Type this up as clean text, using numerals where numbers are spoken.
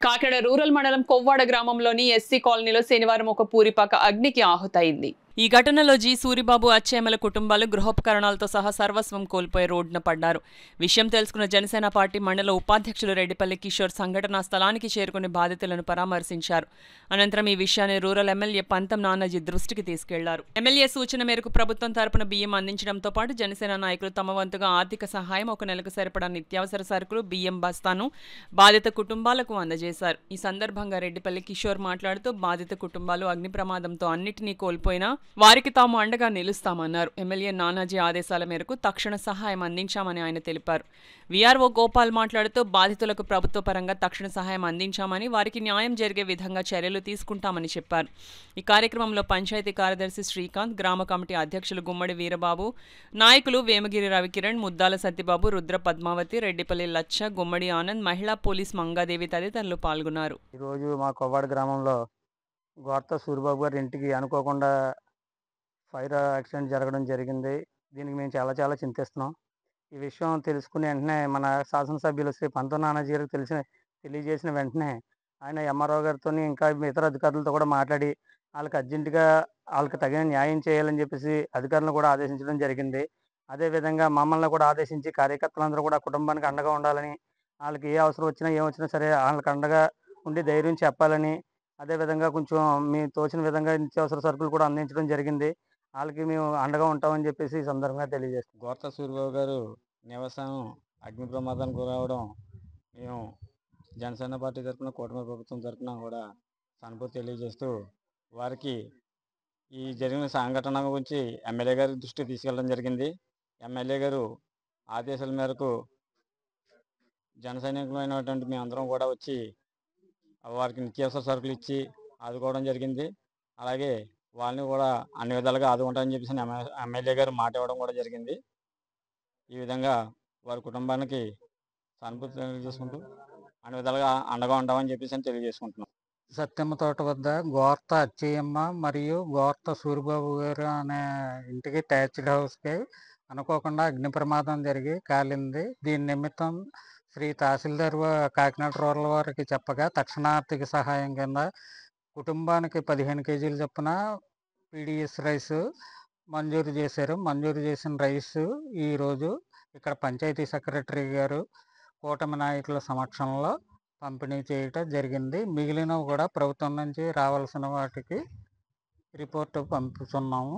Kakinada rural మండలం కొవ్వాడ గ్రామంలోని SC కాలనీలో శనివారం ఒక పూరిపాక అగ్నికి ఆహుతైంది. ఈ ఘటనలో జి సూరిబాబు, అచ్చేమల కుటుంబాలు గృహోపకరణాలతో సహా సర్వస్వం కోల్పోయి రోడ్డున పడ్డారు. విషయం తెలుసుకున్న జనసేన పార్టీ మండల ఉపాధ్యక్షులు రెడ్డిపల్లి కిషోర్ సంఘటనా స్థలానికి చేరుకుని బాధితులను పరామర్శించారు. అనంతరం ఈ విషయాన్ని రూరల్ ఎమ్మెల్యే పంతం నానాజీ దృష్టికి తీసుకెళ్లారు. ఎమ్మెల్యే సూచన మేరకు ప్రభుత్వం తరపున బియ్యం అందించడంతో పాటు జనసేన నాయకులు తమ వంతుగా ఆర్థిక సహాయం, ఒక నెలకు సరిపడా నిత్యావసర సరుకులు, బియ్యం బస్తాను బాధిత కుటుంబాలకు అందజేశారు. ఈ సందర్భంగా రెడ్డిపల్లి కిషోర్ మాట్లాడుతూ బాధిత కుటుంబాలు అగ్ని ప్రమాదంతో అన్నిటినీ కోల్పోయినా వారికి తాము అండగా నిలుస్తామన్నారు. ఎమ్మెల్యే నానాజీ ఆదేశాల మేరకు తక్షణ సహాయం అందించామని ఆయన తెలిపారు. వీఆర్ఓ గోపాల్ మాట్లాడుతూ బాధితులకు ప్రభుత్వ పరంగా తక్షణ సహాయం అందించామని, వారికి న్యాయం జరిగే విధంగా చర్యలు తీసుకుంటామని చెప్పారు. ఈ కార్యక్రమంలో పంచాయతీ కార్యదర్శి శ్రీకాంత్, గ్రామ కమిటీ అధ్యక్షులు గుమ్మడి వీరబాబు, నాయకులు వేమగిరి రవికిరణ్, ముద్దాల సత్యబాబు, రుద్ర పద్మావతి, రెడ్డిపల్లి లచ్చ, గుమ్మడి ఆనంద్, మహిళా పోలీస్ మంగాదేవి తదితరులు పాల్గొన్నారు. ఈరోజు మా కొవ్వాడ గ్రామంలో గోర్త సూరిబాబు గారి ఇంటికి అనుకోకుండా ఫైర్ యాక్సిడెంట్ జరగడం జరిగింది. దీనికి మేము చాలా చింతిస్తున్నాం. ఈ విషయం తెలుసుకుని వెంటనే మన శాసనసభ్యులు శ్రీ పంతం నానాజీ గారికి తెలియజేసిన వెంటనే ఆయన ఎంఆర్ఓ గారితో ఇంకా ఇతర అధికారులతో కూడా మాట్లాడి వాళ్ళకి అర్జెంటుగా వాళ్ళకి తగిన న్యాయం చేయాలని చెప్పేసి అధికారులను కూడా ఆదేశించడం జరిగింది. అదేవిధంగా మమ్మల్ని కూడా ఆదేశించి కార్యకర్తలందరూ కూడా కుటుంబానికి అండగా ఉండాలని, వాళ్ళకి ఏ అవసరం వచ్చినా ఏమొచ్చినా సరే వాళ్ళకి అండగా ఉండి ధైర్యం చెప్పాలని, అదేవిధంగా కొంచెం మీ తోచిన విధంగా నిత్యావసర సరుకులు కూడా అందించడం జరిగింది. వాళ్ళకి మేము అండగా ఉంటామని చెప్పేసి ఈ సందర్భంగా తెలియజేస్తాం. గోర్త సూరిబాబు గారు నివాసం అగ్ని ప్రమాదానికి గురవడం మేము జనసేన పార్టీ తరఫున, కూటమి ప్రభుత్వం తరఫున కూడా సానుభూతి తెలియజేస్తూ వారికి ఈ జరిగిన సంఘటన గురించి ఎమ్మెల్యే గారి దృష్టికి తీసుకెళ్ళడం జరిగింది. ఎమ్మెల్యే గారు ఆదేశాల మేరకు జన సైనికులైనటువంటి మేమందరం కూడా వచ్చి వారికి నిత్యావసర సరుకులు ఇచ్చి ఆదుకోవడం జరిగింది. అలాగే వాళ్ళని కూడా అన్ని విధాలుగా ఆదుకుంటామని చెప్పేసి ఎమ్మెల్యే గారు మాట ఇవ్వడం కూడా జరిగింది. ఈ విధంగా వారి కుటుంబానికి సానుభూతి తెలియజేసుకుంటూ అన్ని విధాలుగా అండగా ఉంటామని చెప్పేసి తెలియజేసుకుంటున్నాం. సత్యమ్మ తోట వద్ద గోర్త అచ్చయ్యమ్మ మరియు గోర్త సూరిబాబు గారు అనే ఇంటికి ట్యాచ్డ్ హౌస్కి అనుకోకుండా అగ్ని ప్రమాదం జరిగి కాలింది. దీని నిమిత్తం శ్రీ తహసీల్దార్ కాకినాడ రూరల్ వారికి చెప్పగా తక్షణ ఆర్థిక సహాయం కింద కుటుంబానికి 15 కేజీలు చొప్పున పీడిఎస్ రైస్ మంజూరు చేశారు. మంజూరు చేసిన రైస్ ఈరోజు ఇక్కడ పంచాయతీ సెక్రటరీ గారు కూటమి నాయకుల సమక్షంలో పంపిణీ చేయటం జరిగింది. మిగిలినవి కూడా ప్రభుత్వం నుంచి రావాల్సిన వాటికి రిపోర్టు పంపుతున్నాము.